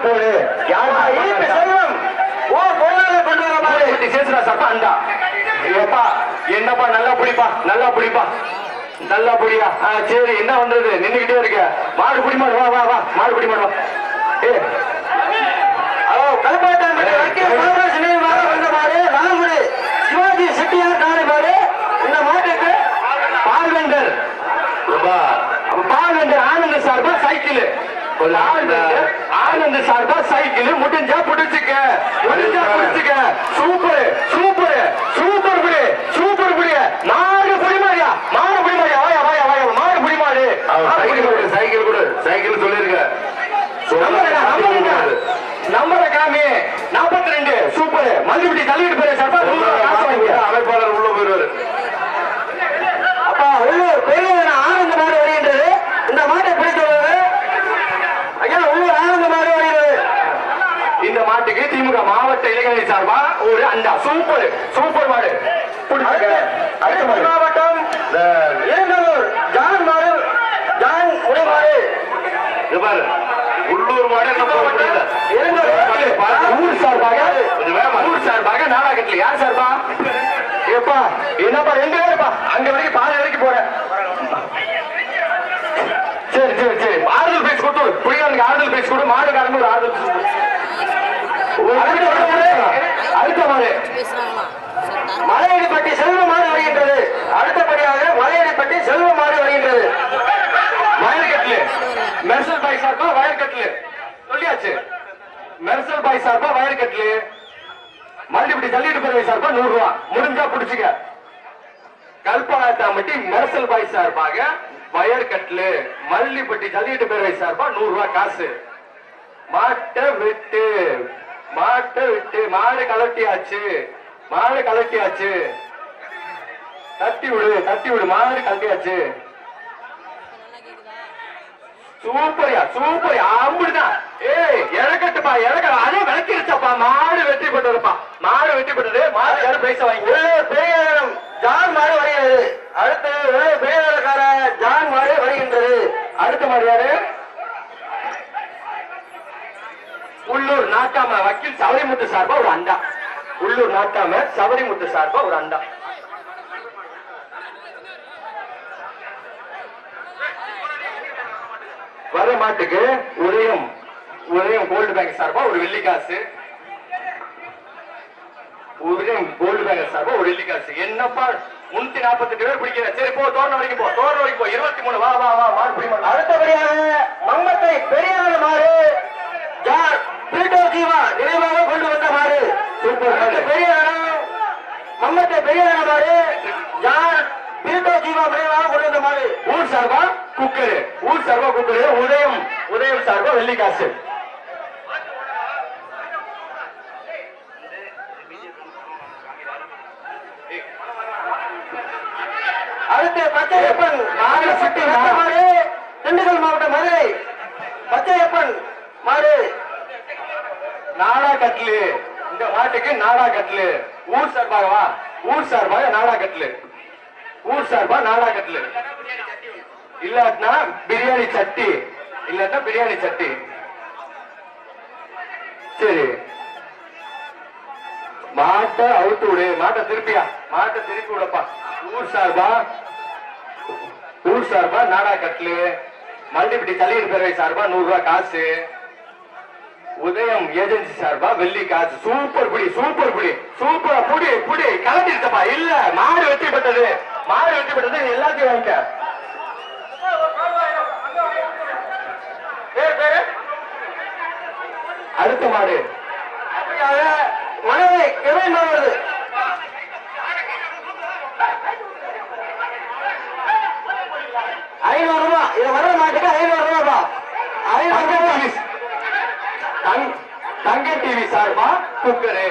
போடு. செல்வம் ஓ பொருளாதார கொண்டு வர மாதிரி சேர்த்துடா சாப்பா அண்டா. ஏப்பா என்னப்பா நல்லா பிடிப்பா, நல்லா பிடிப்பா, நல்லா பிடியா. சரி என்ன பண்றது, நின்றுகிட்டே இருக்க. மாடு பிடி மாடு, வா வா வா, மாடு பிடி மாடு வா. ஏ கல்பாட்டாம்பட்டி வந்த மாடு நலமுடி சிவாஜி செட்டியார் காலை மாடு. இந்த மாட்டுக்கு பால்வெண்டர் ஆனந்த சார்பா சைக்கிள், ஆனந்த சார்பா சைக்கிள். முடிஞ்சா புடிச்சுக்க, முடிஞ்சா புடிச்சுக்க. சூப்பர் சூப்பர் சூப்பர் புடி, சூப்பர் புடி. மாடு புடிமாடியா, மாடு புடிமாடியா, வாயா வாயா வாயா, மாடு புடிமாடு. சைக்கிள் கொடு, சைக்கிள் சொல்லிருக்க. நம்பர காமி 42 சூப்பர். மல்லிபடி தள்ளிட்டு போய் சார்பா அமைப்பாளர் உள்ள போயிருவாரு. அப்பா உள்ளூர் பெரிய ஆனந்த மாடு வருகின்றது. இந்த மாட்டை பிடித்தது ஐயா உள்ளூர் ஆனந்த மாடு வருகிறது. இந்த மாட்டுக்கு திமுக மாவட்ட இளைஞரணி சார்பா ஒரு அண்டா. சூப்பர் சூப்பர் மாடு. மாவட்டம் ஏங்கலூர் ஜான் மாடு, ஜான் உடைமாடு. உள்ளூர் மாடு ஊர் சார்பாக நாடாகட்ல. யார் சார்பா? ஏப்பா என்னப்பா 2 பேருப்பா, அங்க வரைக்கும் பாதி வரைக்கும் போற. சரி சரி சரி, ஆறுதல் பேசி கொடு, புரியாதுக்கு ஆறுதல் பேசி கொடு. மாடு காரணம் ஒரு ஆறுதல். அடுத்த மாடு மலையடிப்பட்டி செல்வ மாடு வருகின்றது. அடுத்தபடியாக மலையடிப்பட்டி செல்வ மாடு வருகின்றது. வயல்கட்லு மெர்சல் பாய் சார்பா வயல்கட்லு சொல்லியாச்சு. மெர்சல் பாய் சார்பா வயல்கட்லு. மல்லிபடி தள்ளிட்டு போய் சார்பா 100 ரூபா. முடிஞ்சா புடிச்சுக்க. கல்பாட்டாம்பட்டி மெர்சல் பாய் சார்பாக வயற்கட்லு. மல்லிப்பட்டி தள்ளிட்டு பேரவை சார்பா 100 ரூபாய் காசு. மாட்டை விட்டு மாடு கலட்டியாச்சு, மாடு கலட்டியாச்சு. தட்டி விடு, மாடு கலட்டியாச்சு. சூப்பரியா சூப்பரியா, அப்படிதான். ஏய் இறக்கட்டுப்பா, இறக்க. அதே விளக்கிருச்சப்பா. மாடு வெற்றி பெற்றதுப்பா, மாடு வெற்றி பெற்றது. மாடு யாரும் பேச வாங்கி பெரிய ஜான் மாடு வருகிறது. அடுத்து பெரியக்கார ஜான் மாடு வருகின்றது. அடுத்த மாடு யாரு? உள்ளூர் நாட்டாம வக்கீல் சபரிமுத்து சார்பா ஒரு அண்டா. உள்ளூர் நாட்டாம சபரிமுத்து சார்பா ஒரு அண்டா. வர மாட்டுக்கு உதயம் கோல்டு பேங்க் சார்பா ஒரு வெள்ளிக்காசு. உதயம் கோல்டு பேங்க் சார்பா ஒரு வெள்ளிக்காசு. என்னப்பா 348 பேர் பிடிக்கிற. சரி போ, தோரணம் வரைக்கும் போ, தோரணம் வரைக்கும் போ. 23 வா வா வா, மாடு பிடி மாடு. அடுத்தபடியாக மம்மத்தை பெரியார மாடு ஜீவா நினைவாக கொண்டு வந்த மாடு. சூப்பர். பெரியார மம்மத்தை பெரியார மாடு ஜீவா நினைவாக கொண்டு வந்த மாடு. ஊர் சார்பா குக்கரு, ஊர் சார்பா குக்கரு. உதயம் சார்பா வெள்ளிக்காசு. அடுத்து பச்சையப்பன் மாடு, திண்டுக்கல் மாவட்டம் மதுரை. பச்சையப்பன் மாடு நாடா கட்லு. இந்த மாட்டுக்கு நாடா கட்லு. ஊர் சார்பாக வா, ஊர் சார்பாக நாடா கட்லு. ஊர் சார்பா நாடா கட்லு. இல்லாட்டினா பிரியாணி சட்டி, இல்லாட்டினா பிரியாணி சட்டி. சரி மாட்டை அவுத்து விடு, மாட்டை திருப்பியா, மாட்டை திருப்பி விடப்பா. ஊர் சார்பா நாடா கட்லு. மல்லிபடி தள்ளிட்டு பேரவை சார்பா 100 ரூபாய் காசு. உதயம் ஏஜென்சி சார்பா வெள்ளி காசு. சூப்பர் புடி, சூப்பர் புடி, சூப்பர் புடி புடி. கலந்துருச்சப்பா. இல்ல மாடு வெற்றி பெற்றது, மாடு வெற்றி பெற்றது. எல்லாத்தையும் வாங்கிக்க. அடுத்த மாடு மனதை கிரமம் வருது. 500 ரூபாய். இது வர மாட்டுக்கு 500 ரூபாய். தங்க டிவி சார்பா குக்கரு,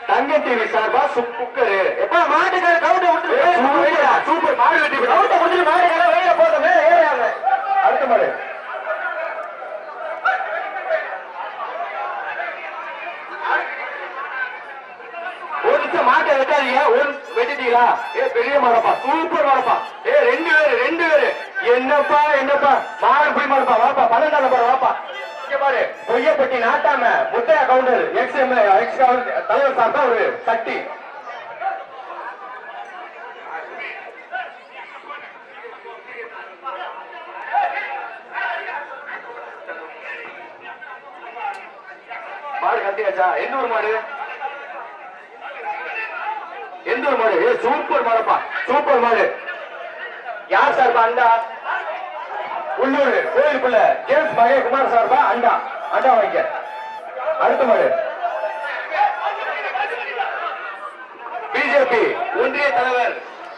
தங்க டிவி சார்பா குக்கரு. எப்ப மாட்டுக்கார கவுண்ட விட்டு சூப்பர் மாடு வெட்டி கவுண்ட முடிச்சு மாடுக்கார வெளியில போதுமே ஏறாங்க. அடுத்த மாடு ஒரு நிமிஷம் மாட்டை வெட்டாதீங்க. ஒரு வெட்டிட்டீங்களா? பெரிய மாடப்பா, சூப்பர் மாடப்பா. 2 பேரு என்னப்பா மாடு போய் மாடப்பா. வாப்பா 12 நம்பர் வாப்பா. பாரு பொய்யப்பட்டி நாட்டாம முத்தையா கவுண்டர் எக்ஸ் தலைவர் சார்பா ஒரு சட்டி. மாடு கட்டியாச்சா? எந்த ஒரு மாடு? எந்த ஒரு மாடு? சூப்பர் மாடுப்பா, சூப்பர் மாடு. யார் சார்பா? அண்டா உள்ளூர் கோயிலுக்குள்ள ஜேம்ஸ் மகேகுமார் சார்பா அண்டா. அண்டா வைக்க. அடுத்த மாடு பிஜேபி ஒன்றிய தலைவர்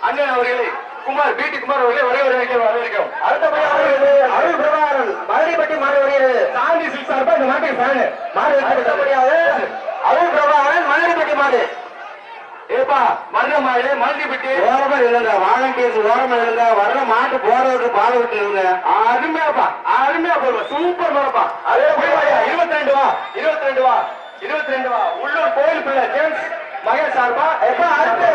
அண்ணன் அவர்களை குமார் பிடி குமார் அவர்களை வரவேற்கிறோம். அடுத்தபடியாக அருள் பிரபாகரன் மதுரைப்பட்டி மாடு வருகிறது. சாந்தி சில்க் சார்பா இந்த மாட்டுக்கு ஃபேன் மாடு. அடுத்தபடியாக அருள் பிரபாகரன் மதுரைப்பட்டி மாடு. ஏப்பா மரண மாடு மல்லிப்பட்டி ஓரமா இல்லைங்க, வாலண்டியர்ஸ் ஓரமா இல்லைங்க, வர்ற மாட்டு போறவருக்கு பால் விட்டு இருங்க. அருமையாப்பா, அருமையா போடுவா, சூப்பர் மாடப்பா. அதே 22 வா, 22 வா, 22 வா. உள்ளூர் கோயில் பிள்ளை ஜேம்ஸ் மகேஷ் சார்பா. எப்ப அடுத்து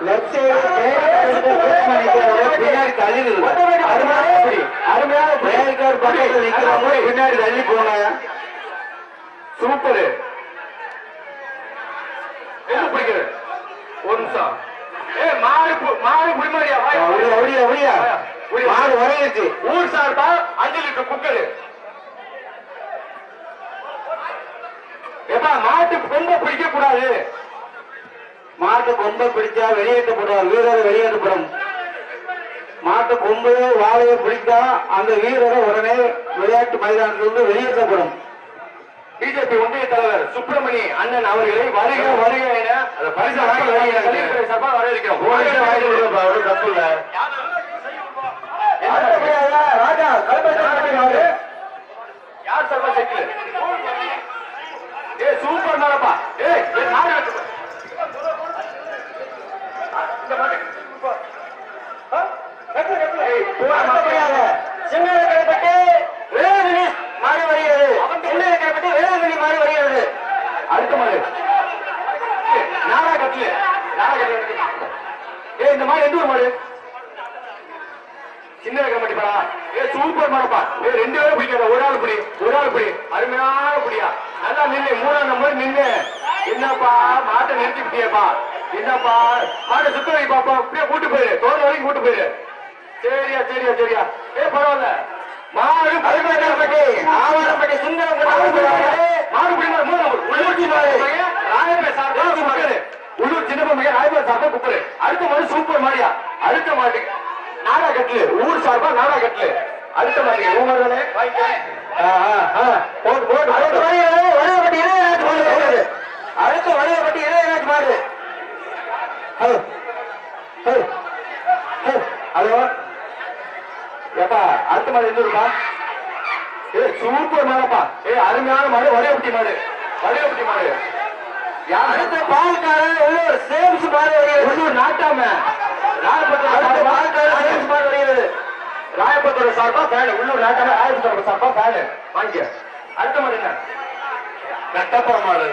லெஃப்ட் சைடு பின்னாடி தள்ளி அருமையான பின்னாடி தள்ளி போங்க. சூப்பர். என்ன பிடிக்கிறது? ஒரு நிமிஷம். மாடு புடிமாடியா மாடு வரையிச்சு. ஊர் சார்பா 5 லிட்டர் குக்கரு. எப்பா மாட்டு கொம்ப பிடிக்க கூடாது. மாட்டு கொம்ப பிடிச்சா வெளியேற்றப்படுவார், வீரரை வெளியேற்றப்படும். மாட்டு கொம்பையோ வாழையோ பிடித்தா அந்த வீரரை உடனே விளையாட்டு மைதானத்திலிருந்து வெளியேற்றப்படும். பிஜேபி ஒன்றிய தலைவர் சுப்பிரமணி அண்ணன் அவர்களை வருக வருக என பரிசு சார்பா வரவேற்கிறோம். தப்பு இல்ல. ராஜா யார் சார்பா சைக்கிள்? சூப்பர் மாடப்பா. மாறி வருகிறது. வேளாங்கண்ணி மாறி வருகிறது. அடுத்த மாடு நாடா கட்டில. இந்த மாடு எந்த ஒரு மாடு? சின்ன கட்டி பாடா. சூப்பர் மாடப்பா. 2 பேரும் பிடிக்காத, ஒரு ஆள் பிடி, ஒரு ஆள் பிடி. அருமையான பிடியா. நல்லா நின்று 3ஆம் நம்பர் நின்று. என்னப்பா மாட்டை நிறுத்தி விட்டியப்பா? என்னப்பா மாட்டை சுத்த வை பாப்பா. அப்படியே கூட்டு போயிரு, தோல் வரைக்கும் கூட்டு போயிரு. சரியா சரியா சரியா. பரவாயில்ல. மாடு ஆவாரப்பட்டி சுந்தரம் மாடு பிடிமாறு 3 நம்பர் ராயப்பேர் சார்பா குக்கரு. உள்ளூர் சின்ன ராயப்பேர் சார்பா குக்கரு. அடுத்த மாடு சூப்பர் மாடியா. அடுத்த மாடு நாடா கட்லு. ஊர் சார்பா நாடா கட்லு. அடுத்த மாடு ஊமரே வரையப்பட்டி இளையராஜ் மாடு. அடுத்த வரையப்பட்டி இளையராஜ் மாடு. ஹலோ ஏப்பா அடுத்த மாடு எந்த ஊருப்பா? சூப்பர் மாடப்பா. அருமையான மாடு வரையப்பட்டி மாடு. வரையப்பட்டி மாடு. அடுத்த பால்காரன் உள்ளூர் சேம்ஸ் மாடு வருகிறது. உள்ளூர் நாட்டாம ராயபுரம் பால்காரன் சேம்ஸ் மாடு வருகிறது. ராயபுரம் சார்பா ஃபேன். உள்ளூர் நாட்டாம ராயபுரம் சார்பா ஃபேன் வாங்கிக்க. அடுத்த மாடு என்ன? கட்டப்பா மாடு.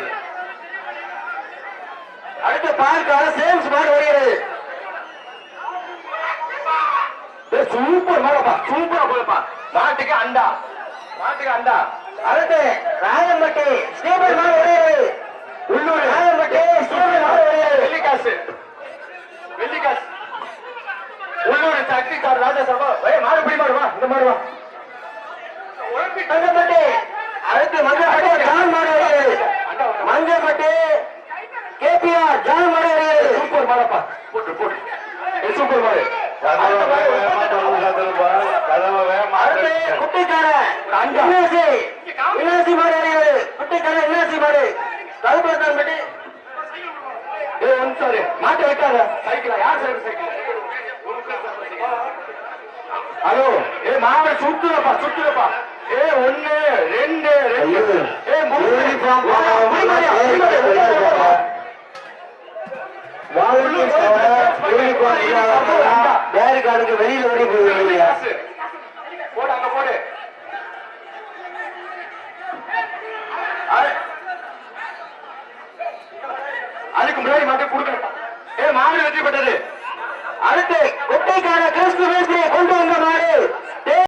அடுத்த பால்காரன் சேம்ஸ் மாடு வருகிறது. சூப்பர் மாடப்பா, சூப்பரா போயப்பா. மாட்டுக்கு அண்டா, மாட்டுக்கு அண்டா. அடுத்து ராயம்பட்டி ஸ்டேபிள் மாடு வருகிறது. உள்ளூர் ராயம்பட்டி ஸ்டேபிள் மாடு வருகிறது. வெள்ளிக்காசு, வெள்ளிக்காசு. உள்ளூர் சக்தி சார் ராஜா சார்பா மாடு பிடி மாடுவா. இந்த மாடுவா தங்கப்பட்டி. அடுத்து மஞ்சப்பட்டி ஜான் மாடு வருகிறது. மஞ்சப்பட்டி கேபிஆர் ஜான் மாடு வருகிறது. சூப்பர் மாடப்பா. போட்டு போட்டு சூப்பர் மாடு. மாட்டை வைக்காத சைக்கிளா? யார் சைக்கிள்? ஹலோ மாவட்ட சுத்துறப்பா, சுத்துறப்பா. 1 2 பேருக்காருக்கு வெளியில ஓடி போய் போடு, அங்க போடு. அதுக்கு முன்னாடி மட்டும் கொடுக்கணும். மாடு வெற்றி பெற்றது.